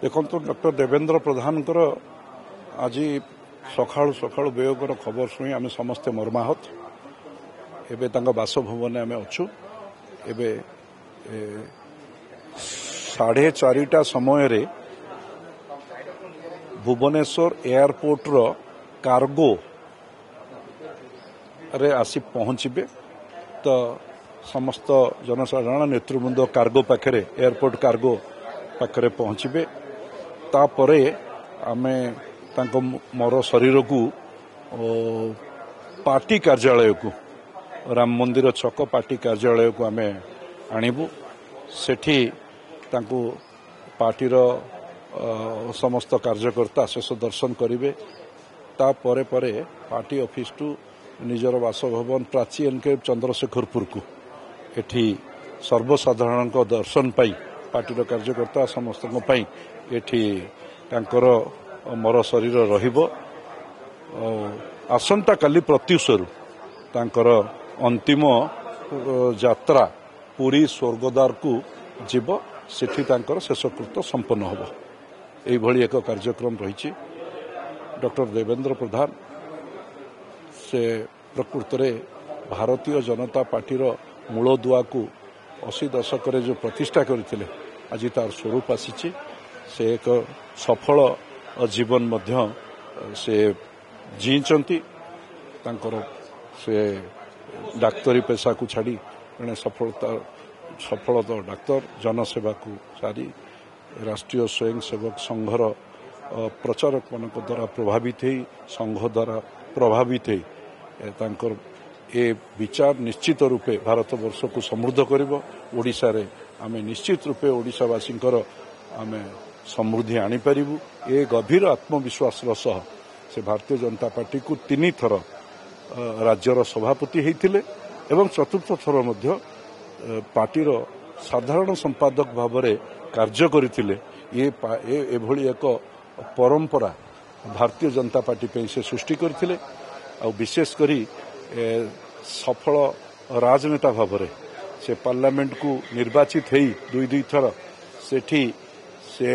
देखो डॉक्टर देवेंद्र प्रधान आज सकाळु सकाळु वियोगर खबर शुणी आम समस्ते मर्माहत एवं बासभवन आम अच्छु एवं 4:30 समय भुवनेश्वर एयरपोर्ट रो कार्गो रे आसी पहुंचे तो समस्त जनसाधारण नेतृवृंद कार्गो पाखे एयरपोर्ट कार्गो पाखे पहुंचे तापरे आमे तांको मोर शरीर को पार्टी कार्यालय को राम मंदिर छक पार्टी कार्यालय को आमे आणिबु सेठी तांको पार्टीर समस्त कार्यकर्ता शेष दर्शन करेंगे तापरे परे पार्टी ऑफिस टू निजर बासभवन प्राची एनकेव चंद्रशेखरपुर को एठी सर्वसाधारण दर्शन पाई पार्टी कार्यकर्ता समस्त एठी तांकर मर शरीर रहिबो आसंता काली प्रत्युषरु तांकर अंतिम यात्रा पुरी स्वर्गद्वार को जीव सेठी तांकर शेषकृत्य संपन्न होबो एई भली एक कार्यक्रम रही। डॉक्टर देवेंद्र प्रधान से प्रकृत में भारतीय जनता पार्टी मूलदुआ को 80 दशक जो प्रतिष्ठा करते आज तार स्वरूप आसी से एक सफल जीवन मध्य से जीचंती तांकर से डाक्तरी पेशा को छाड़ी जड़े सफल डाक्तर जनसेवा को सारी राष्ट्रीय स्वयंसेवक संघर प्रचारक मान द्वारा प्रभावित हो संघ द्वारा प्रभावित हो ए विचार निश्चित रूपे भारत वर्ष को समृद्ध करिवो ओडिशा रे आमे निश्चित रूपे ओडिशावासी आमे समृद्धि आनी पारिबु ए गभीर आत्मविश्वास सह से भारतीय जनता पार्टी को 3 थर राज्यर सभापति होइथिले एवं चतुर्थ थर मध्य पार्टीर साधारण संपादक भाव में कार्य करथिले ये भली एक परंपरा भारतीय जनता पार्टी पे से सृष्टि करथिले आ विशेष करी सफल राजनेता भाव में से पार्लियामेंट को निर्वाचित हो दुई थर सेठी से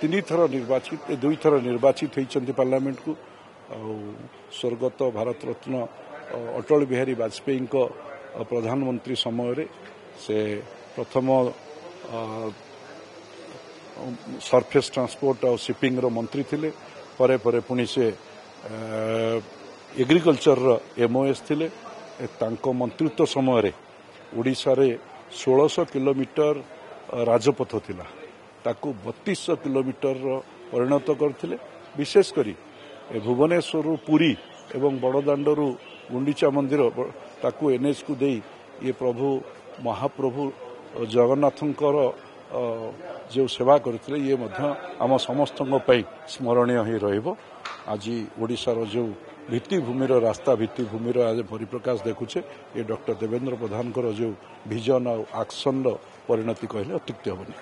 3 थर निर्वाचित 2 थर निर्वाचित होती पार्लियामेंट को स्वर्गत भारत रत्न अटल बिहारी वाजपेयी को प्रधानमंत्री समय रे से प्रथम सरफेस ट्रांसपोर्ट और शिपिंग रो मंत्री थिले परे परे पुणी से एग्रीकल्चर एमओएस थिले तांको मंत्रित्व समय रे ओडिशा रे 1600 किलोमीटर राजपथ थिला ताकू 3200 किलोमीटर परिणत करथिले विशेष करी भुवनेश्वर पुरी एवं बड़दाण्डरू गुंडीचा मंदिर ताकू एनएच को दे ये प्रभु महाप्रभु जगन्नाथंकर जो सेवा करते ये मध्य आम समस्त स्मरणीय ही रहिबो। आज ओडिशार जो भित्तिभूमिर रास्ता भित्तिभूमिर आज परिप्रकाश देखुचे ये डॉक्टर देवेंद्र प्रधान जो विजन और एक्शन परिणति कहले अत्युक्ति हेबनी।